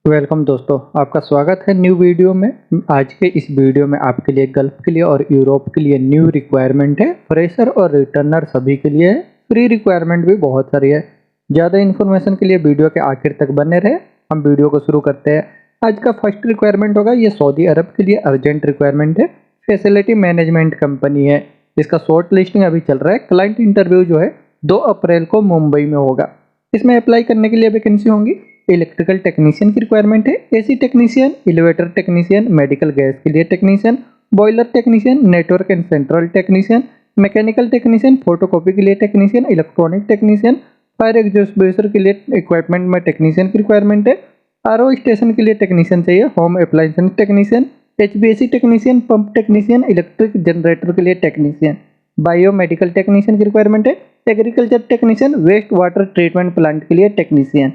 Welcome दोस्तों, आपका स्वागत है न्यू वीडियो में। आज के इस वीडियो में आपके लिए गल्फ के लिए और यूरोप के लिए न्यू रिक्वायरमेंट है। फ्रेशर और रिटर्नर सभी के लिए है। फ्री रिक्वायरमेंट भी बहुत सारी है। ज़्यादा इन्फॉर्मेशन के लिए वीडियो के आखिर तक बने रहे। हम वीडियो को शुरू करते हैं। आज का फर्स्ट रिक्वायरमेंट होगा, ये सऊदी अरब के लिए अर्जेंट रिक्वायरमेंट है। फैसिलिटी मैनेजमेंट कंपनी है। इसका शॉर्ट लिस्टिंग अभी चल रहा है। क्लाइंट इंटरव्यू जो है 2 अप्रैल को मुंबई में होगा। इसमें अप्लाई करने के लिए वैकेंसी होंगी। इलेक्ट्रिकल टेक्नीशियन की रिक्वायरमेंट है, AC technician, elevator technician, medical gas के लिए technician, boiler technician, network and central technician, mechanical technician, photocopy के लिए technician, electronic technician, fire exhauster के लिए इक्विपमेंट में टेक्नीशियन की रिक्वायरमेंट है। आरओ स्टेशन के लिए टेक्नीशियन चाहिए, home appliances technician, HVAC technician, pump technician, electric generator के लिए टेक्नीशियन, बायोमेडिकल टेक्नीशियन की रिक्वायरमेंट है, agriculture technician, waste water treatment plant के लिए टेक्नीशियन,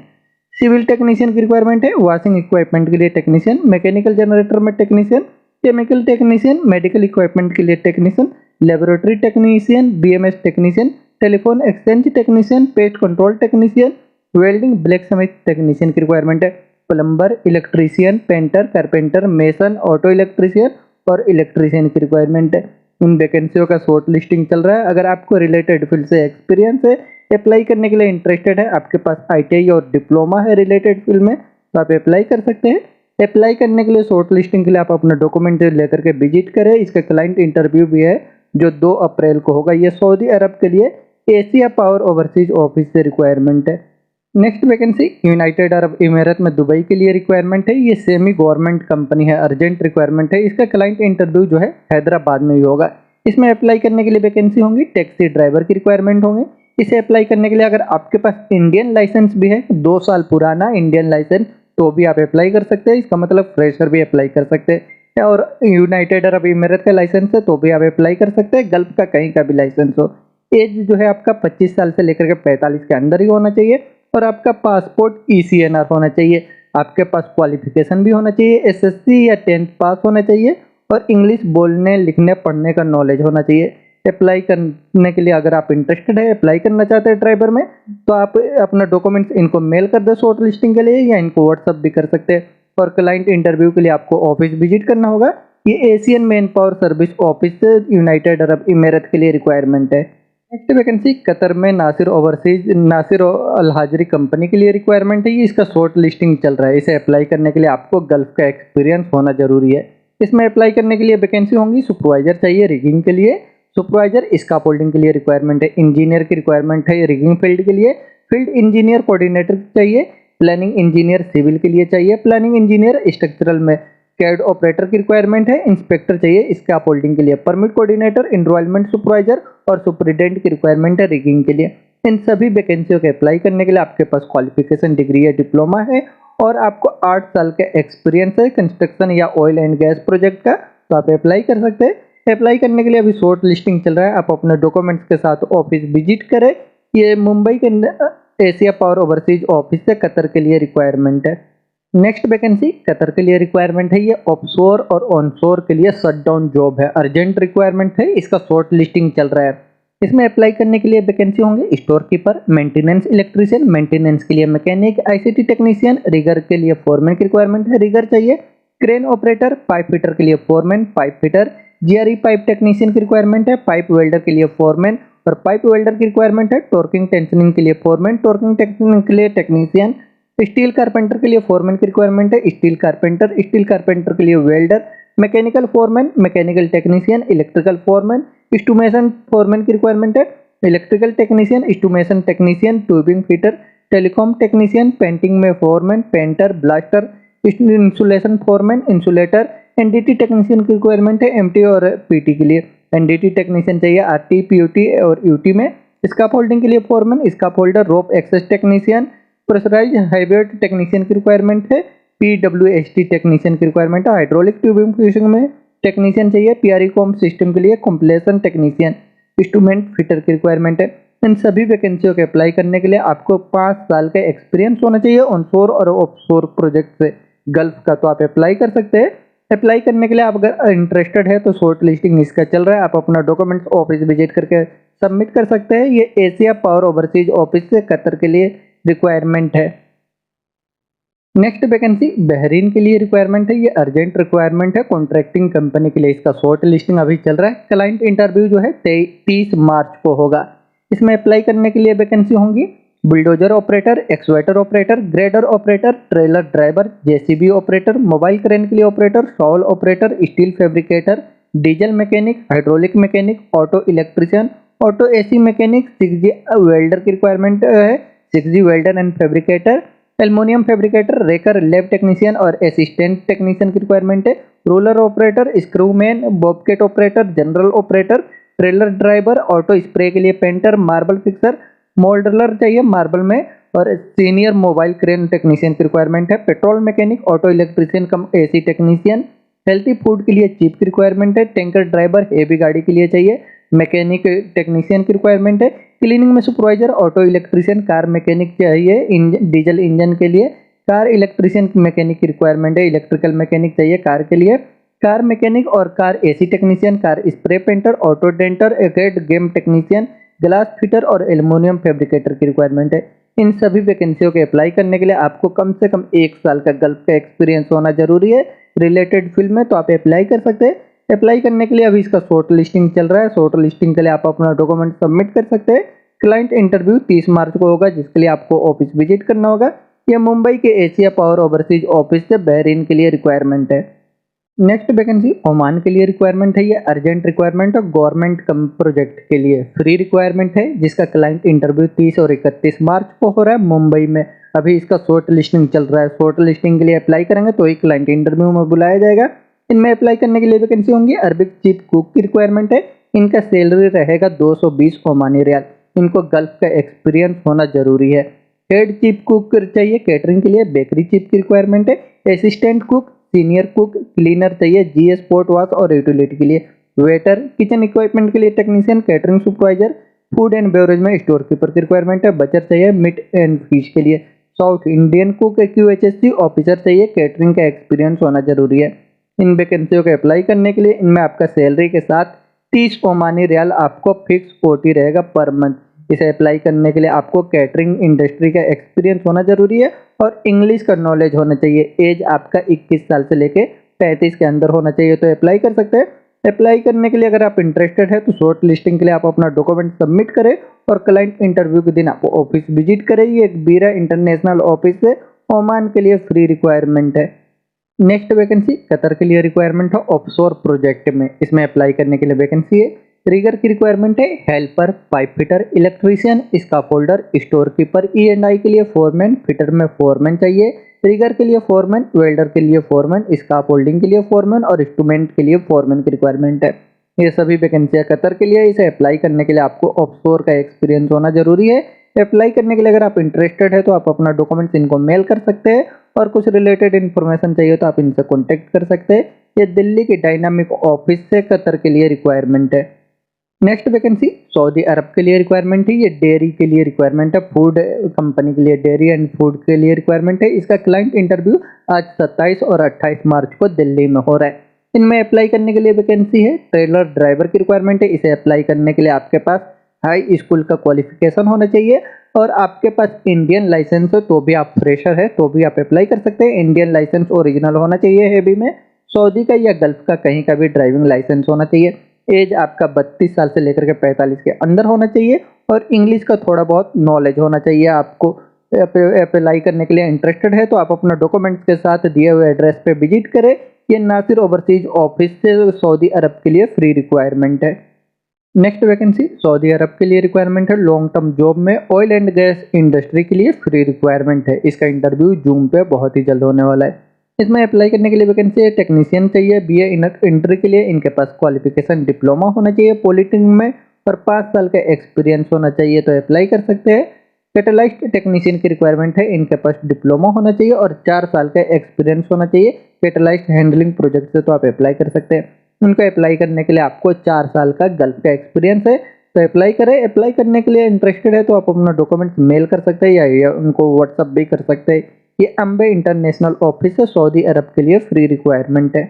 सिविल टेक्नीशियन की रिक्वायरमेंट है, वॉशिंग इक्विपमेंट के लिए टेक्नीशियन, मैकेनिकल जनरेटर में technician, chemical technician, medical equipment के लिए technician, laboratory technician, BMS technician, telephone exchange technician, pest control technician, welding blacksmith technician की रिक्वायरमेंट है, plumber, electrician, painter, carpenter, mason, auto electrician और electrician की requirement है। इन वैकेंसियों का short listing चल रहा है। अगर आपको रिलेटेड फील्ड से एक्सपीरियंस है, अप्लाई करने के लिए इंटरेस्टेड है, आपके पास आईटीआई और डिप्लोमा है रिलेटेड फील्ड में, तो आप अप्लाई कर सकते हैं। अप्लाई करने के लिए शॉर्ट लिस्टिंग के लिए आप अपना डॉक्यूमेंट लेकर के विजिट करें। इसका क्लाइंट इंटरव्यू भी है जो 2 अप्रैल को होगा। ये सऊदी अरब के लिए एशिया पावर ओवरसीज ऑफिस से रिक्वायरमेंट है। नेक्स्ट वैकेंसी यूनाइटेड अरब इमारत में दुबई के लिए रिक्वायरमेंट है। ये सेमी गवर्नमेंट कंपनी है, अर्जेंट रिक्वायरमेंट है। इसका क्लाइंट इंटरव्यू जो है हैदराबाद में ही होगा। इसमें अप्लाई करने के लिए वैकेंसी होंगी, टैक्सी ड्राइवर की रिक्वायरमेंट होंगे। इसे अप्लाई करने के लिए अगर आपके पास इंडियन लाइसेंस भी है, 2 साल पुराना इंडियन लाइसेंस, तो भी आप अप्लाई कर सकते हैं। इसका मतलब फ्रेशर भी अप्लाई कर सकते हैं। और यूनाइटेड अरब इमारत का लाइसेंस है तो भी आप अप्लाई कर सकते हैं। गल्फ का कहीं का भी लाइसेंस हो। एज जो है आपका 25 साल से लेकर के 45 के अंदर ही होना चाहिए और आपका पासपोर्ट ईसीएनआर होना चाहिए। आपके पास क्वालिफिकेशन भी होना चाहिए, एसएससी या 10th पास होना चाहिए और इंग्लिश बोलने लिखने पढ़ने का नॉलेज होना चाहिए। अप्लाई करने के लिए अगर आप इंटरेस्टेड है, अप्लाई करना चाहते हैं ड्राइवर में, तो आप अपना डॉक्यूमेंट्स इनको मेल कर दो शॉर्ट लिस्टिंग के लिए, या इनको व्हाट्सअप भी कर सकते हैं। और क्लाइंट इंटरव्यू के लिए आपको ऑफिस विजिट करना होगा। ये Asian man power service office United Arab इमारत के लिए रिक्वायरमेंट है। नेक्स्ट वैकेंसी कतर में नासिर अल हाजरी कंपनी के लिए रिक्वायरमेंट है। ये इसका शॉर्ट लिस्टिंग चल रहा है। इसे अप्लाई करने के लिए आपको गल्फ का एक्सपीरियंस होना जरूरी है। इसमें अप्लाई करने के लिए वैकेंसी होंगी, सुपरवाइजर चाहिए रिगिंग के लिए, सुपरवाइजर स्काफोल्डिंग के लिए रिक्वायरमेंट है, इंजीनियर की रिक्वायरमेंट है रिगिंग फील्ड के लिए, फील्ड इंजीनियर कोऑर्डिनेटर चाहिए, प्लानिंग इंजीनियर सिविल के लिए चाहिए, प्लानिंग इंजीनियर स्ट्रक्चरल में, कैड ऑपरेटर की रिक्वायरमेंट है, इंस्पेक्टर चाहिए स्काफोल्डिंग के लिए, परमिट कोऑर्डिनेटर, एनरोलमेंट सुपरवाइजर और सुपरिटेंडेंट की रिक्वायरमेंट है रिगिंग के लिए। इन सभी वैकेंसियों के अप्लाई करने के लिए आपके पास क्वालिफिकेशन डिग्री या डिप्लोमा है और आपको 8 साल का एक्सपीरियंस है कंस्ट्रक्शन या ऑयल एंड गैस प्रोजेक्ट का, तो आप अप्लाई कर सकते हैं। अप्लाई करने के लिए अभी शॉर्ट लिस्टिंग चल रहा है। आप अपने डॉक्यूमेंट्स के साथ ऑफिस विजिट करें। ये मुंबई के एशिया पावर ओवरसीज ऑफिस से कतर के लिए रिक्वायरमेंट है। नेक्स्ट वैकेंसी कतर के लिए रिक्वायरमेंट है। ये ऑफशोर और ऑनशोर के लिए शटडाउन जॉब है, अर्जेंट रिक्वायरमेंट है। इसका शॉर्ट लिस्टिंग चल रहा है। इसमें अप्लाई करने के लिए वैकेंसी होंगे store keeper, maintenance electrician, maintenance के लिए मैकेनिक, आईसीटी टेक्नीशियन, रिगर के लिए फोरमैन की रिक्वायरमेंट है, रिगर चाहिए, क्रेन ऑपरेटर, पाइप फिटर के लिए foreman, pipe fitter, GRE pipe technician की रिक्वायरमेंट है, पाइप वेल्डर के लिए फोरमैन और पाइप वेल्डर की रिक्वायरमेंट है, टॉर्किंग टेंशनिंग के लिए फोरमैन, टॉर्किंग टेंशनिंग के लिए टेक्नीशियन, स्टील कारपेंटर के लिए फोरमैन की रिक्वायरमेंट है, स्टील कारपेंटर के लिए welder, mechanical foreman, mechanical technician, electrical foreman, instrumentation foreman की रिक्वायरमेंट है, electrical technician, instrumentation technician, tubing fitter, telecom technician, painting में foreman, painter, blaster, insulation foreman, insulator, NDT technician की requirement है MT और PT के लिए। एनडीटी टेक्नीशियन चाहिए RT, PUT और यूटी में, स्काफोल्डिंग के लिए foreman, scaffolder, rope access technician, pressurise hybrid technician की रिक्वायरमेंट है, पीडब्ल्यूएसटी टेक्नीशियन की रिक्वायरमेंट है, हाइड्रोलिक ट्यूबिंग फिटिंग में टेक्नीशियन चाहिए, पीआरई कॉम सिस्टम के लिए कंप्लेशन टेक्नीशियन, इंस्ट्रूमेंट फिटर की रिक्वायरमेंट है। इन सभी वैकेंसियों के अप्लाई करने के लिए आपको 5 साल का एक्सपीरियंस होना चाहिए ऑनशोर और ऑफशोर प्रोजेक्ट से गल्फ का, तो आप अप्लाई कर सकते हैं। अप्लाई करने के लिए आप अगर इंटरेस्टेड है तो शॉर्ट लिस्टिंग इसका चल रहा है। आप अपना डॉक्यूमेंट्स ऑफिस विजिट करके सबमिट कर सकते हैं। ये एशिया पावर ओवरसीज ऑफिस से कतर के लिए रिक्वायरमेंट है। नेक्स्ट वैकेंसी बहरीन के लिए रिक्वायरमेंट है। ये अर्जेंट रिक्वायरमेंट है, कॉन्ट्रैक्टिंग कंपनी के लिए इसका शॉर्ट लिस्टिंग अभी चल रहा है। क्लाइंट इंटरव्यू जो है 30 मार्च को होगा। इसमें अप्लाई करने के लिए वैकेंसी होंगी bulldozer operator, excavator operator, grader operator, trailer driver, JCB operator, mobile crane के लिए operator, shovel operator, steel fabricator, diesel mechanic, hydraulic mechanic, auto electrician, auto AC mechanic, 6G welder की रिक्वायरमेंट है, 6G welder and fabricator, aluminium fabricator, wrecker, lab technician और assistant technician की requirement है। Roller operator, screwman, bobcat operator, general operator, trailer driver, auto spray के लिए painter, marble fixer, मोल्डरर चाहिए marble में, और सीनियर मोबाइल क्रेन टेक्नीशियन की requirement है। पेट्रोल मैकेनिक, ऑटो इलेक्ट्रिशियन कम एसी टेक्नीशियन, हेल्थी फूड के लिए चीफ की रिक्वायरमेंट है। टैंकर ड्राइवर हेवी गाड़ी के लिए चाहिए। मैकेनिक टेक्नीशियन की रिक्वायरमेंट है। क्लीनिंग में supervisor, auto electrician, car mechanic चाहिए डीजल इंजन के लिए। कार इलेक्ट्रिशियन मैकेनिक की रिक्वायरमेंट है। इलेक्ट्रिकल मैकेनिक चाहिए कार के लिए। कार मैकेनिक और car AC technician, car spray painter, auto denter, arcade game technician, glass fitter और एल्युमिनियम फैब्रिकेटर की रिक्वायरमेंट है। इन सभी वैकेंसियों के अप्लाई करने के लिए आपको कम से कम 1 साल का गल्फ का एक्सपीरियंस होना जरूरी है रिलेटेड फील्ड में, तो आप अप्लाई कर सकते हैं। अप्लाई करने के लिए अभी इसका शॉर्ट लिस्टिंग चल रहा है। शॉर्ट लिस्टिंग के लिए आप अपना डॉक्यूमेंट सबमिट कर सकते हैं। क्लाइंट इंटरव्यू 30 मार्च को होगा, जिसके लिए आपको ऑफिस विजिट करना होगा। यह मुंबई के एशिया पावर ओवरसीज ऑफिस से बहरीन के लिए रिक्वायरमेंट है। नेक्स्ट वैकेंसी ओमान के लिए रिक्वायरमेंट है। ये अर्जेंट रिक्वायरमेंट है, गवर्नमेंट कम प्रोजेक्ट के लिए फ्री रिक्वायरमेंट है, जिसका क्लाइंट इंटरव्यू 30 और 31 मार्च को हो रहा है मुंबई में। अभी इसका शॉर्ट लिस्टिंग चल रहा है। शॉर्ट लिस्टिंग के लिए अप्लाई करेंगे तो ही क्लाइंट इंटरव्यू में बुलाया जाएगा। इनमें अप्लाई करने के लिए वैकेंसी होंगी अरबिक चीफ कुक की रिक्वायरमेंट है। इनका सैलरी रहेगा 220 ओमानी रियाल। इनको गल्फ का एक्सपीरियंस होना जरूरी है। हेड चीफ कुक चाहिए कैटरिंग के लिए। बेकरी चीफ की रिक्वायरमेंट है। Assistant cook, senior cook, cleaner चाहिए जीएस पोर्ट वॉश और यूटिलिटी के लिए। वेटर, किचन इक्विपमेंट के लिए technician, catering supervisor, food and beverage में स्टोर कीपर की रिक्वायरमेंट है। बचर चाहिए मीट एंड फिश के लिए। South Indian cook QHSC officer चाहिए। कैटरिंग का एक्सपीरियंस होना जरूरी है। इन वैकेंसियों के अप्लाई करने के लिए इनमें आपका सैलरी के साथ 30 ओमानी रियाल आपको फिक्स OT रहेगा पर मंथ। इसे अप्लाई करने के लिए आपको कैटरिंग इंडस्ट्री का एक्सपीरियंस होना जरूरी है और इंग्लिश का नॉलेज होना चाहिए। एज आपका 21 साल से लेके 35 के अंदर होना चाहिए, तो अप्लाई कर सकते हैं। अप्लाई करने के लिए अगर आप इंटरेस्टेड है तो शॉर्ट लिस्टिंग के लिए आप अपना डॉक्यूमेंट सबमिट करें और क्लाइंट इंटरव्यू के दिन आप ऑफिस विजिट करें। ये एक बीरा इंटरनेशनल ऑफिस है, ओमान के लिए फ्री रिक्वायरमेंट है। नेक्स्ट वैकेंसी कतर के लिए रिक्वायरमेंट है ऑफशोर प्रोजेक्ट में। इसमें अप्लाई करने के लिए वैकेंसी है। रिगर की रिक्वायरमेंट है। Helper, pipe fitter, electrician, scaffolder, storekeeper, E&I के लिए फोरमैन, फिटर में फोरमैन चाहिए। रिगर के लिए फोरमैन, वेल्डर के लिए फोरमैन, स्काफोल्डिंग के लिए फोरमैन और इंस्ट्रूमेंट के लिए फोरमैन की रिक्वायरमेंट है। ये सभी वैकेंसियां कतर के लिए। इसे अप्लाई करने के लिए आपको ऑफशोर का एक्सपीरियंस होना जरूरी है। अप्लाई करने के लिए अगर आप इंटरेस्टेड है तो आप अपना डॉक्यूमेंट्स इनको मेल कर सकते हैं और कुछ रिलेटेड इन्फॉर्मेशन चाहिए तो आप इनसे कॉन्टेक्ट कर सकते हैं। ये दिल्ली की डायनामिक ऑफिस से कतर के लिए रिक्वायरमेंट है। नेक्स्ट वैकेंसी सऊदी अरब के लिए रिक्वायरमेंट है। ये डेयरी के लिए रिक्वायरमेंट है, फूड कंपनी के लिए, डेयरी एंड फूड के लिए रिक्वायरमेंट है। इसका क्लाइंट इंटरव्यू आज 27 और 28 मार्च को दिल्ली में हो रहा है। इनमें अप्लाई करने के लिए वैकेंसी है। ट्रेलर ड्राइवर की रिक्वायरमेंट है। इसे अप्लाई करने के लिए आपके पास हाई स्कूल का क्वालिफिकेशन होना चाहिए और आपके पास इंडियन लाइसेंस हो, तो भी आप फ्रेशर है तो भी आप अप्लाई कर सकते हैं। इंडियन लाइसेंस ओरिजिनल होना चाहिए हेवी में, सऊदी का या गल्फ का कहीं का भी ड्राइविंग लाइसेंस होना चाहिए। एज आपका 32 साल से लेकर के 45 के अंदर होना चाहिए और इंग्लिश का थोड़ा बहुत नॉलेज होना चाहिए। आपको अप्लाई करने के लिए इंटरेस्टेड है तो आप अपना डॉक्यूमेंट्स के साथ दिए हुए एड्रेस पे विजिट करें। ये नासिर ओवरसीज ऑफिस से सऊदी अरब के लिए फ्री रिक्वायरमेंट है। नेक्स्ट वैकेंसी सऊदी अरब के लिए रिक्वायरमेंट है। लॉन्ग टर्म जॉब में ऑयल एंड गैस इंडस्ट्री के लिए फ्री रिक्वायरमेंट है। इसका इंटरव्यू जून पे बहुत ही जल्द होने वाला है। इसमें अप्लाई करने के लिए वैकेंसी है। टेक्नीशियन चाहिए BA इंट्री के लिए। इनके पास क्वालिफिकेशन डिप्लोमा होना चाहिए पॉलिटेक्निक में और 5 साल का एक्सपीरियंस होना चाहिए, तो अप्लाई कर सकते हैं। कैटलाइस्ट टेक्नीशियन की रिक्वायरमेंट है। इनके पास डिप्लोमा होना चाहिए और 4 साल का एक्सपीरियंस होना चाहिए कैटलाइस्ट हैंडलिंग प्रोजेक्ट से, तो आप अप्लाई कर सकते हैं। उनको अप्लाई करने के लिए आपको 4 साल का गल्फ का एक्सपीरियंस है, तो अप्लाई करें। अप्लाई करने के लिए इंटरेस्टेड है तो आप अपना डॉक्यूमेंट्स मेल कर सकते हैं या उनको व्हाट्सअप भी कर सकते हैं। ये अम्बे इंटरनेशनल ऑफिस है, सऊदी अरब के लिए फ्री रिक्वायरमेंट है।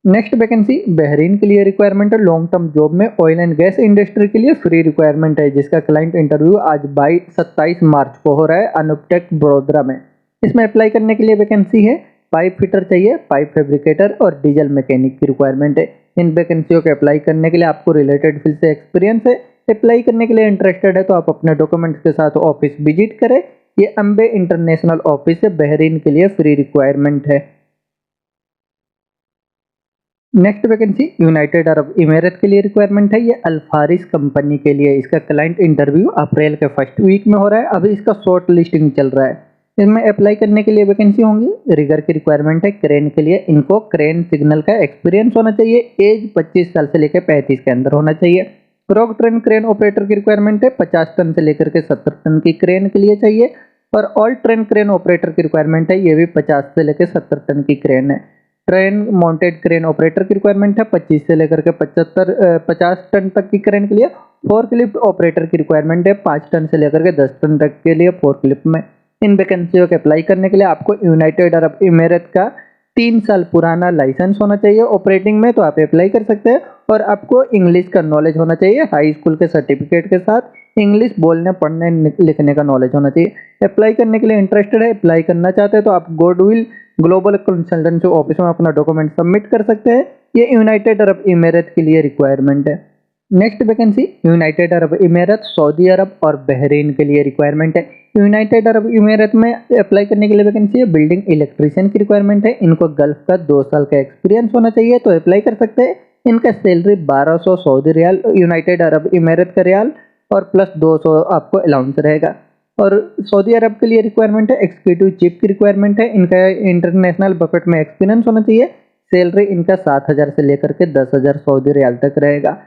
नेक्स्ट वैकेंसी बहरीन के लिए रिक्वायरमेंट है। लॉन्ग टर्म जॉब में ऑयल एंड गैस इंडस्ट्री के लिए फ्री रिक्वायरमेंट है, जिसका क्लाइंट इंटरव्यू आज 27 मार्च को हो रहा है अनुपटेक बड़ोदरा में। इसमें अप्लाई करने के लिए वैकेंसी है पाइप फिटर चाहिए, पाइप फैब्रिकेटर और डीजल मैकेनिक की रिक्वायरमेंट है। इन वैकेंसियों के अप्लाई करने के लिए आपको रिलेटेड फील्ड से एक्सपीरियंस है। अप्लाई करने के लिए इंटरेस्टेड है तो आप अपने डॉक्यूमेंट्स के साथ ऑफिस विजिट करें। ये अम्बे इंटरनेशनल ऑफिस है, बहरीन के लिए फ्री रिक्वायरमेंट है। Next vacancy United Arab emirate के लिए रिक्वायरमेंट है। ये अल्फारिस कंपनी के लिए, इसका क्लाइंट इंटरव्यू अप्रैल के फर्स्ट वीक में हो रहा है। अभी इसका शॉर्ट लिस्टिंग चल रहा है। इसमें अप्लाई करने के लिए वैकेंसी होंगी। रिगर की रिक्वायरमेंट है क्रेन के लिए। इनको क्रेन सिग्नल का एक्सपीरियंस होना चाहिए। एज 25 साल से लेकर 35 के अंदर होना चाहिए। रॉक ट्रेन क्रेन ऑपरेटर की रिक्वायरमेंट है। 50 टन से लेकर के 70 टन की क्रेन के लिए चाहिए। और ऑल ट्रेन क्रेन ऑपरेटर की रिक्वायरमेंट है। ये भी 50 से लेकर 70 टन की क्रेन है। ट्रेन माउंटेड क्रेन ऑपरेटर की रिक्वायरमेंट है। 25 से लेकर के 50 टन तक की क्रेन के लिए। फोर्कलिफ्ट ऑपरेटर की रिक्वायरमेंट है 5 टन से लेकर के 10 टन तक के लिए फोर्कलिफ्ट में। इन वैकेंसियों के अप्लाई करने के लिए आपको यूनाइटेड अरब इमिरेट का 3 साल पुराना लाइसेंस होना चाहिए ऑपरेटिंग में, तो आप अप्लाई कर सकते हैं। और आपको इंग्लिश का नॉलेज होना चाहिए। हाई स्कूल के सर्टिफिकेट के साथ इंग्लिश बोलने पढ़ने लिखने का नॉलेज होना चाहिए। अप्लाई करने के लिए इंटरेस्टेड है, अप्लाई करना चाहते हैं तो आप गुडविल ग्लोबल कंसल्टेंसी ऑफिस में अपना डॉक्यूमेंट सबमिट कर सकते हैं। ये यूनाइटेड अरब इमिरेट के लिए रिक्वायरमेंट है। Next vacancy United Arab Emirate, सऊदी अरब और बहरीन के लिए रिक्वायरमेंट है। यूनाइटेड अरब इमिरेट में अप्लाई करने के लिए वैकेंसी है बिल्डिंग इलेक्ट्रीशियन की रिक्वायरमेंट है। इनको गल्फ का 2 साल का एक्सपीरियंस होना चाहिए, तो अप्लाई कर सकते हैं। इनका salary 1200 Saudi riyal, United Arab Emirate का रियाल और प्लस 200 आपको अलाउंस रहेगा। और सऊदी अरब के लिए रिक्वायरमेंट है एग्जीक्यूटिव चीफ की रिक्वायरमेंट है। इनका इंटरनेशनल बफेट में एक्सपीरियंस होना चाहिए। सैलरी इनका 7,000 से लेकर के 10,000 सऊदी रियाल तक रहेगा।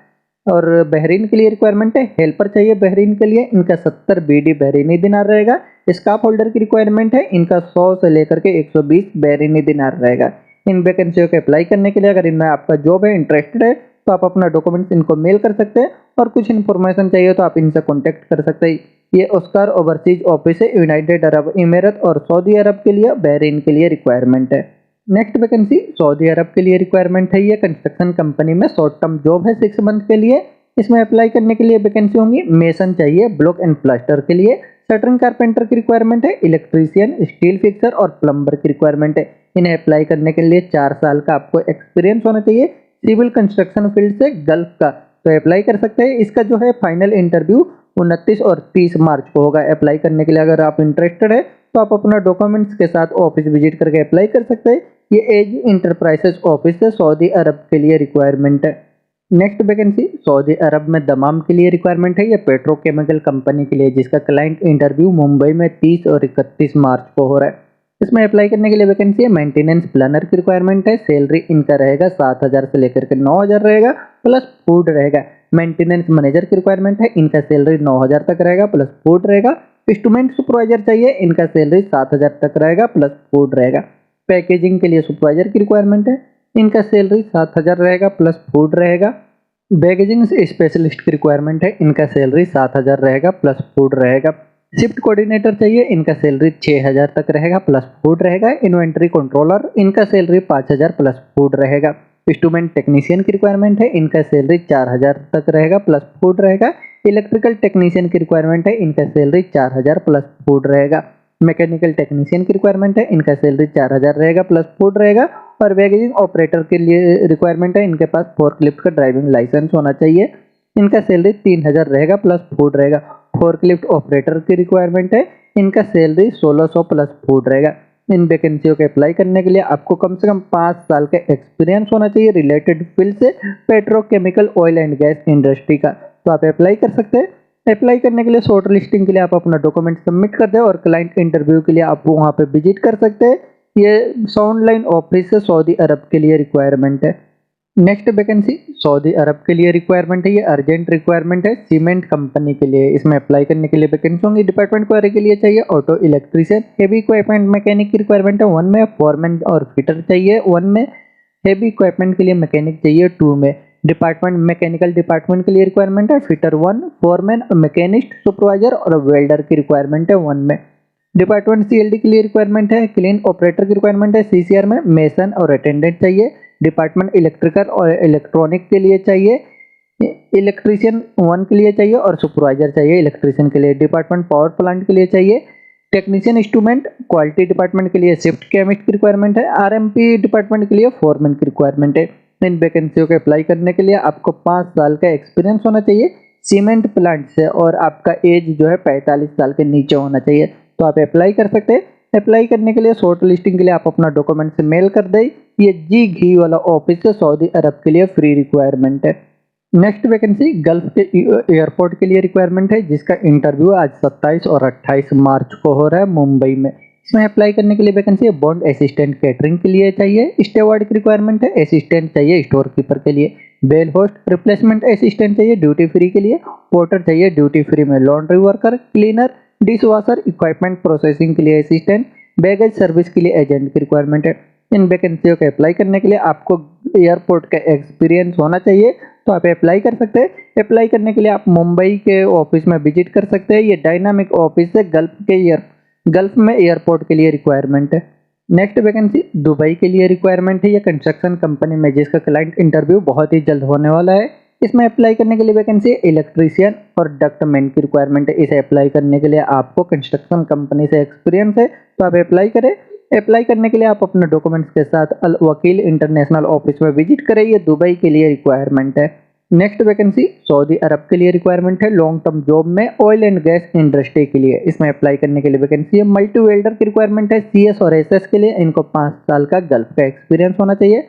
और बहरीन के लिए रिक्वायरमेंट है हेल्पर चाहिए बहरीन के लिए। इनका 70 बीडी बहरीनी दिनार रहेगा। स्टाफ होल्डर की रिक्वायरमेंट है। इनका 100 से लेकर के 120 बहरीनी दिनार रहेगा। इन वैकेंसियों के अप्लाई करने के लिए अगर इनमें आपका जॉब है, इंटरेस्टेड है, तो आप अपना डॉक्यूमेंट्स इनको मेल कर सकते हैं। और कुछ इन्फॉर्मेशन चाहिए तो आप इनसे कॉन्टेक्ट कर सकते हैं। ये ऑस्कर ओवरसीज ऑफिस है यूनाइटेड अरब इमिरेट और सऊदी अरब के लिए, बहरीन के लिए रिक्वायरमेंट है। नेक्स्ट वैकेंसी सऊदी अरब के लिए रिक्वायरमेंट है। ये कंस्ट्रक्शन कंपनी में शॉर्ट टर्म जॉब है 6 मंथ के लिए। इसमें अप्लाई करने के लिए वैकेंसी होंगी मेसन चाहिए ब्लॉक एंड प्लास्टर के लिए। शटरिंग कारपेंटर की रिक्वायरमेंट है। इलेक्ट्रीशियन, स्टील फिक्सर और प्लम्बर की रिक्वायरमेंट है। इन्हें अप्लाई करने के लिए 4 साल का आपको एक्सपीरियंस होना चाहिए सिविल कंस्ट्रक्शन फील्ड से गल्फ का, तो अप्लाई कर सकते हैं। इसका जो है फाइनल इंटरव्यू 29 और 30 मार्च को होगा। अप्लाई करने के लिए अगर आप इंटरेस्टेड है तो आप अपना डॉक्यूमेंट्स के साथ ऑफिस विजिट करके अप्लाई कर सकते हैं। ये एज इंटरप्राइजेस ऑफिस है, सऊदी अरब के लिए रिक्वायरमेंट है। नेक्स्ट वैकेंसी सऊदी अरब में दमाम के लिए रिक्वायरमेंट है। ये पेट्रोकेमिकल कंपनी के लिए, जिसका क्लाइंट इंटरव्यू मुंबई में 30 और 31 मार्च को हो रहा है। इसमें अप्लाई करने के लिए वैकेंसी है मेंटेनेंस प्लानर की रिक्वायरमेंट है। सैलरी इनका रहेगा 7,000 से लेकर के 9,000 रहेगा, प्लस फूड रहेगा। मेंटेनेंस मैनेजर की रिक्वायरमेंट है। इनका सैलरी 9,000 तक रहेगा, प्लस फूड रहेगा। इंस्ट्रूमेंट सुपरवाइजर चाहिए। इनका सैलरी 7,000 तक रहेगा, प्लस फूड रहेगा। पैकेजिंग के लिए सुपरवाइजर की रिक्वायरमेंट है। इनका सैलरी 7,000 रहेगा, प्लस फूड रहेगा। पैकेजिंग स्पेशलिस्ट की रिक्वायरमेंट है। इनका सैलरी 7,000 रहेगा, प्लस फूड रहेगा। शिफ्ट कोऑर्डिनेटर चाहिए। इनका सैलरी 6,000 तक रहेगा, प्लस फूड रहेगा। इन्वेंट्री कंट्रोलर, इनका सैलरी 5,000 प्लस फूड रहेगा। इंस्ट्रूमेंट टेक्नीशियन की रिक्वायरमेंट है। इनका सैलरी 4,000 तक रहेगा, प्लस फूड रहेगा। इलेक्ट्रिकल टेक्नीशियन की रिक्वायरमेंट है। इनका सैलरी 4,000 प्लस फूड रहेगा। मैकेनिकल टेक्नीशियन की रिक्वायरमेंट है। इनका सैलरी 4,000 रहेगा, प्लस फूड रहेगा। और पैकेजिंग ऑपरेटर के लिए रिक्वायरमेंट है। इनके पास फोर्कलिफ्ट का ड्राइविंग लाइसेंस होना चाहिए। इनका सैलरी 3,000 रहेगा, प्लस फूड रहेगा। फोर्कलिफ्ट ऑपरेटर की रिक्वायरमेंट है। इनका सैलरी 1,600 प्लस फूड रहेगा। इन वैकेंसियों के अप्लाई करने के लिए आपको कम से कम 5 साल का एक्सपीरियंस होना चाहिए रिलेटेड फील्ड से, petrochemical, oil and gas industry का, तो आप अप्लाई कर सकते हैं। अप्लाई करने के लिए शॉर्ट लिस्टिंग के लिए आप अपना डॉक्यूमेंट सबमिट कर दें और क्लाइंट इंटरव्यू के लिए आप वहाँ पे विजिट कर सकते हैं। ये साउंड लाइन ऑफिस से सऊदी अरब के लिए रिक्वायरमेंट है। नेक्स्ट वैकेंसी सऊदी अरब के लिए रिक्वायरमेंट है। ये अर्जेंट रिक्वायरमेंट है सीमेंट कंपनी के लिए। इसमें अप्लाई करने के लिए वैकेंसी होंगी डिपार्टमेंट क्वारी के लिए चाहिए auto electrician, heavy equipment mechanic की रिक्वायरमेंट है 1 में। फॉरमैन और फिटर चाहिए 1 में। हेवी इक्विपमेंट के लिए मैकेनिक चाहिए 2 में। डिपार्टमेंट मैकेनिकल डिपार्टमेंट के लिए रिक्वायरमेंट है फिटर 1, फॉरमैन, मैकेनिस्ट, सुपरवाइजर और वेल्डर की रिक्वायरमेंट है 1 में। डिपार्टमेंट सीएलडी के लिए रिक्वायरमेंट है क्लीन ऑपरेटर की रिक्वायरमेंट है। सीसीआर में मेसन और अटेंडेंट चाहिए। डिपार्टमेंट इलेक्ट्रिकल और इलेक्ट्रॉनिक के लिए चाहिए। इलेक्ट्रीशियन 1 के लिए चाहिए और सुपरवाइजर चाहिए इलेक्ट्रीशियन के लिए। डिपार्टमेंट पावर प्लांट के लिए चाहिए टेक्नीशियन इंस्ट्रूमेंट क्वालिटी डिपार्टमेंट के लिए शिफ्ट केमिस्ट की रिक्वायरमेंट है। आरएमपी डिपार्टमेंट के लिए फोरमैन की रिक्वायरमेंट है। इन वैकेंसियों के अप्लाई करने के लिए आपको 5 साल का एक्सपीरियंस होना चाहिए सीमेंट प्लांट से, और आपका एज जो है 45 साल के नीचे होना चाहिए, तो आप अप्लाई कर सकते हैं। अप्लाई करने के लिए शॉर्ट लिस्टिंग के लिए आप अपना डॉक्यूमेंट से मेल कर दें। ये जी घी वाला ऑफिस है, सऊदी अरब के लिए फ्री रिक्वायरमेंट है। नेक्स्ट वैकेंसी गल्फ के एयरपोर्ट के लिए रिक्वायरमेंट है, जिसका इंटरव्यू आज 27 और 28 मार्च को हो रहा है मुंबई में। इसमें अप्लाई करने के लिए वैकेंसी है बॉन्ड असिस्टेंट कैटरिंग के लिए चाहिए, स्टेवार्ड की रिक्वायरमेंट है, असिस्टेंट चाहिए स्टोर कीपर के लिए, बेल होस्ट रिप्लेसमेंट असिस्टेंट चाहिए ड्यूटी फ्री के लिए, पोर्टर चाहिए ड्यूटी फ्री में, laundry worker, cleaner, dish washer, equipment processing के लिए असिस्टेंट, बैगेज सर्विस के लिए एजेंट की रिक्वायरमेंट है। इन वैकेंसियों के अप्लाई करने के लिए आपको एयरपोर्ट का एक्सपीरियंस होना चाहिए, तो आप अप्लाई कर सकते हैं। अप्लाई करने के लिए आप मुंबई के ऑफिस में विजिट कर सकते हैं। ये डायनामिक ऑफिस है, गल्फ में एयरपोर्ट के लिए रिक्वायरमेंट है। नेक्स्ट वैकेंसी दुबई के लिए रिक्वायरमेंट है। ये कंस्ट्रक्शन कंपनी में, जिसका क्लाइंट इंटरव्यू बहुत ही जल्द होने वाला है। इसमें अप्लाई करने के लिए वैकेंसी इलेक्ट्रीशियन और डक्टमैन की रिक्वायरमेंट है। इसे अप्लाई करने के लिए आपको कंस्ट्रक्शन कंपनी से एक्सपीरियंस है, तो आप अप्लाई करें। अप्लाई करने के लिए आप अपने डॉक्यूमेंट्स के साथ अल वकील इंटरनेशनल ऑफिस में विजिट करें। ये दुबई के लिए रिक्वायरमेंट है। नेक्स्ट वैकेंसी सऊदी अरब के लिए रिक्वायरमेंट है लॉन्ग टर्म जॉब में ऑयल एंड गैस इंडस्ट्री के लिए। इसमें अप्लाई करने के लिए वैकेंसी है मल्टी वेल्डर की रिक्वायरमेंट है सीएस और एसएस के लिए। इनको 5 साल का गल्फ का एक्सपीरियंस होना चाहिए।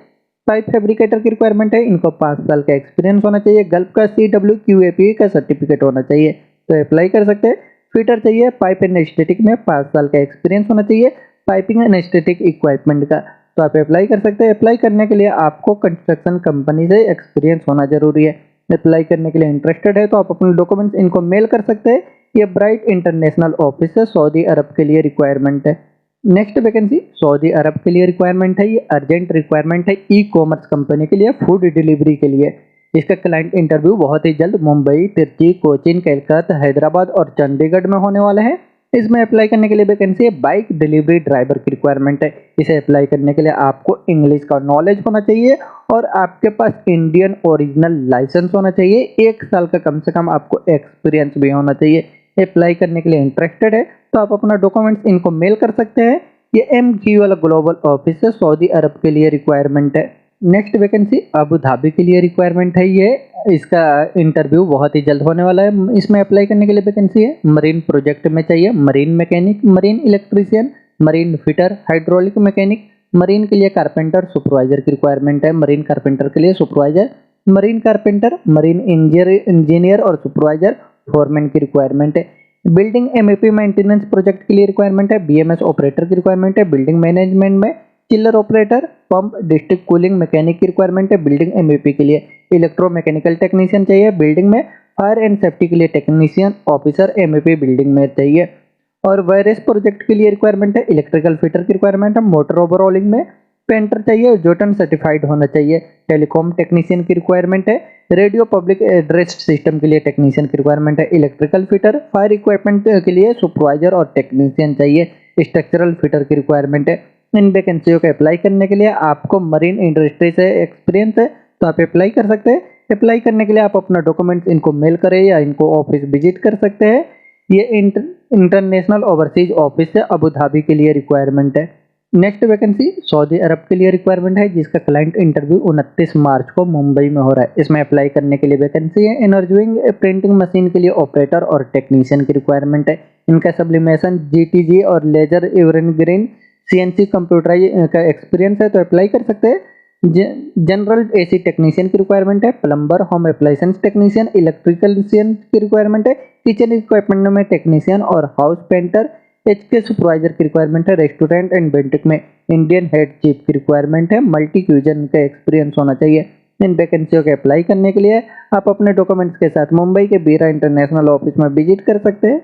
पाइप फैब्रिकेटर की रिक्वायरमेंट है, इनको 5 साल का एक्सपीरियंस होना चाहिए। गल्फ का CWQAP का सर्टिफिकेट होना चाहिए, तो अप्लाई कर सकते हैं। फिटर चाहिए पाइप एंड स्टैटिक में, 5 साल का एक्सपीरियंस होना चाहिए पाइपिंग एंड स्टैटिक इक्विपमेंट का, तो आप अप्लाई कर सकते हैं। अप्लाई करने के लिए आपको कंस्ट्रक्शन कंपनी से एक्सपीरियंस होना जरूरी है। अप्लाई करने के लिए इंटरेस्टेड है तो आप अपने डॉक्यूमेंट्स इनको मेल कर सकते हैं। ये ब्राइट इंटरनेशनल ऑफिस है, सऊदी अरब के लिए रिक्वायरमेंट है। नेक्स्ट वैकेंसी सऊदी अरब के लिए रिक्वायरमेंट है। ये अर्जेंट रिक्वायरमेंट है ई कॉमर्स कंपनी के लिए, फूड डिलीवरी के लिए। इसका क्लाइंट इंटरव्यू बहुत ही जल्द मुंबई, तिरुचि, कोचीन, कोलकाता, हैदराबाद और चंडीगढ़ में होने वाले हैं। इसमें अप्लाई करने के लिए वैकेंसी है बाइक डिलीवरी ड्राइवर की रिक्वायरमेंट है। इसे अप्लाई करने के लिए आपको इंग्लिश का नॉलेज होना चाहिए और आपके पास इंडियन ओरिजिनल लाइसेंस होना चाहिए। 1 साल का कम से कम आपको एक्सपीरियंस भी होना चाहिए। अप्लाई करने के लिए इंटरेस्टेड है तो आप अपना डॉक्यूमेंट्स इनको मेल कर सकते हैं। ये MQ वाला ग्लोबल ऑफिस है, सऊदी अरब के लिए रिक्वायरमेंट है। नेक्स्ट वैकेंसी अबू धाबी के लिए रिक्वायरमेंट है। ये इसका इंटरव्यू बहुत ही जल्द होने वाला है। इसमें अप्लाई करने के लिए वैकेंसी है मरीन प्रोजेक्ट में चाहिए, marine mechanic, marine electrician, marine fitter, hydraulic mechanic, marine के लिए कारपेंटर, सुपरवाइजर की रिक्वायरमेंट है। मरीन कारपेंटर के लिए supervisor, marine carpenter, marine engineer और सुपरवाइजर फोरमैन की रिक्वायरमेंट है। बिल्डिंग MEP मेंटेनेंस प्रोजेक्ट के लिए रिक्वायरमेंट है। BMS ऑपरेटर की रिक्वायरमेंट है। बिल्डिंग मैनेजमेंट में चिल्लर operator, pump, district cooling mechanic की रिक्वायरमेंट है। बिल्डिंग MEP के लिए इलेक्ट्रोमैकेनिकल टेक्नीशियन चाहिए। बिल्डिंग में फायर एंड सेफ्टी के लिए टेक्नीशियन ऑफिसर MEP बिल्डिंग में चाहिए। और वायरस प्रोजेक्ट के लिए रिक्वायरमेंट है इलेक्ट्रिकल फिटर की रिक्वायरमेंट है। मोटर ओवरऑलिंग में पेंटर चाहिए, जोटन सर्टिफाइड होना चाहिए। टेलीकॉम टेक्नीशियन की रिक्वायरमेंट है। रेडियो पब्लिक एड्रेस सिस्टम के लिए टेक्नीशियन की रिक्वायरमेंट है। इलेक्ट्रिकल फिटर, फायर इक्विपमेंट के लिए सुपरवाइजर और टेक्नीशियन चाहिए। स्ट्रक्चरल फिटर की रिक्वायरमेंट है। इन वैकेंसियों को अप्लाई करने के लिए आपको मरीन इंडस्ट्री से एक्सपीरियंस है, तो आप अप्लाई कर सकते हैं। अप्लाई करने के लिए आप अपना डॉक्यूमेंट्स इनको मेल करें या इनको ऑफिस विजिट कर सकते हैं। ये इंटरनेशनल ओवरसीज ऑफिस है, अबू धाबी के लिए रिक्वायरमेंट है। नेक्स्ट वैकेंसी सऊदी अरब के लिए रिक्वायरमेंट है, जिसका क्लाइंट इंटरव्यू 29 मार्च को मुंबई में हो रहा है। इसमें अप्लाई करने के लिए वैकेंसी है एनर्जिंग प्रिंटिंग मशीन के लिए ऑपरेटर और टेक्नीशियन की रिक्वायरमेंट है। इनका सब्लिमेशन, GTG और लेजर इवरग्रीन CNC कंप्यूटराइज का एक्सपीरियंस है, तो अप्लाई कर सकते हैं। जनरल AC टेक्नीशियन की रिक्वायरमेंट है। प्लम्बर, होम अप्लायंस टेक्नीशियन, इलेक्ट्रिकलिशियन की रिक्वायरमेंट है। किचन इक्विपमेंट में टेक्नीशियन और हाउस पेंटर, HK सुपरवाइजर की रिक्वायरमेंट है। रेस्टोरेंट एंड बेंटिक में इंडियन हेड चीफ की रिक्वायरमेंट है। मल्टी क्यूजन का एक्सपीरियंस होना चाहिए। इन वैकेंसियों के अप्लाई करने के लिए आप अपने डॉक्यूमेंट्स के साथ मुंबई के बीरा इंटरनेशनल ऑफिस में विजिट कर सकते हैं।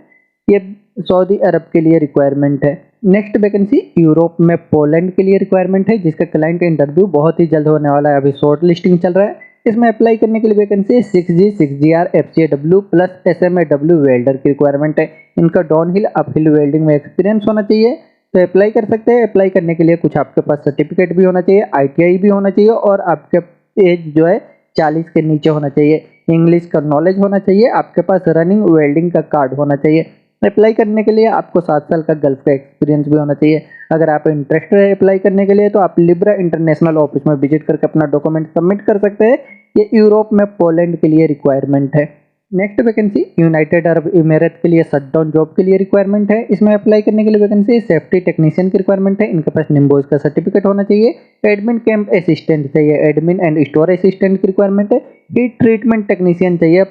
ये सऊदी अरब के लिए रिक्वायरमेंट है। नेक्स्ट वैकेंसी यूरोप में पोलैंड के लिए रिक्वायरमेंट है, जिसका क्लाइंट इंटरव्यू बहुत ही जल्द होने वाला है। अभी शॉर्ट लिस्टिंग चल रहा है। इसमें अप्लाई करने के लिए vacancy 6G, 6GR, FCAW plus SMAW welder की रिक्वायरमेंट है। इनका डाउनहिल अपहिल वेल्डिंग में एक्सपीरियंस होना चाहिए, तो अप्लाई कर सकते हैं। अप्लाई करने के लिए कुछ आपके पास सर्टिफिकेट भी होना चाहिए, ITI भी होना चाहिए और आपके एज जो है 40 के नीचे होना चाहिए। इंग्लिश का नॉलेज होना चाहिए। आपके पास रनिंग वेल्डिंग का कार्ड होना चाहिए। अप्लाई करने के लिए आपको 7 साल का गल्फ का एक्सपीरियंस भी होना चाहिए। अगर आप इंटरेस्टेड है अप्लाई करने के लिए तो आप लिब्रा इंटरनेशनल ऑफिस में विजिट करके अपना डॉक्यूमेंट सबमिट कर सकते हैं। ये यूरोप में पोलैंड के लिए रिक्वायरमेंट है। Next vacancy United Arab emirate के लिए शटडाउन जॉब के लिए रिक्वायरमेंट है। इसमें अप्लाई करने के लिए वैकेंसी सेफ्टी टेक्नीशियन की रिक्वायरमेंट है। इनके पास निम्बोज का सर्टिफिकेट होना चाहिए। एडमिन कैंप असिस्टेंट चाहिए, एडमिन एंड स्टोर असिस्टेंट की रिक्वायरमेंट है। हीट ट्रीटमेंट टेक्नीशियन चाहिए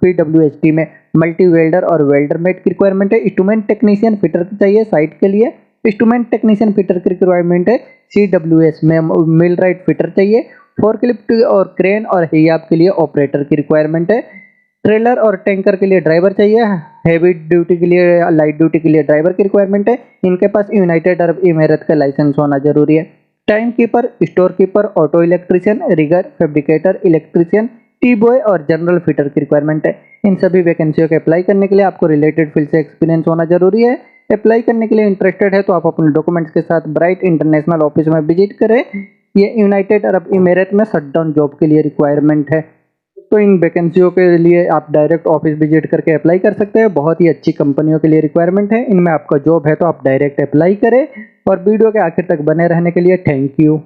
PWHT में। मल्टी वेल्डर और वेल्डर मेट की रिक्वायरमेंट है। इंस्ट्रूमेंट टेक्नीशियन फिटर चाहिए साइट के लिए। इंस्ट्रूमेंट टेक्नीशियन फिटर की रिक्वायरमेंट है। CWS में मिल राइट फिटर चाहिए। फोर्कलिफ्ट और क्रेन और हियाब के लिए ऑपरेटर की रिक्वायरमेंट है। ट्रेलर और टैंकर के लिए ड्राइवर चाहिए। हैवी ड्यूटी के लिए, लाइट ड्यूटी के लिए ड्राइवर की रिक्वायरमेंट है। इनके पास यूनाइटेड अरब इमिरेट का लाइसेंस होना जरूरी है। Time keeper, store keeper, auto electrician, rigger, fabricator, electrician, tea boy और जनरल फिटर की रिक्वायरमेंट है। इन सभी वैकेंसियों के अप्लाई करने के लिए आपको रिलेटेड फील्ड से एक्सपीरियंस होना जरूरी है। अप्लाई करने के लिए इंटरेस्टेड है तो आप अपने डॉक्यूमेंट्स के साथ ब्राइट इंटरनेशनल ऑफिस में विजिट करें। ये यूनाइटेड अरब इमिरेट में शटडाउन जॉब के लिए रिक्वायरमेंट है। तो इन वैकेंसियों के लिए आप डायरेक्ट ऑफिस विजिट करके अप्लाई कर सकते हैं। बहुत ही अच्छी कंपनियों के लिए रिक्वायरमेंट है। इनमें आपका जॉब है तो आप डायरेक्ट अप्लाई करें। और वीडियो के आखिर तक बने रहने के लिए थैंक यू।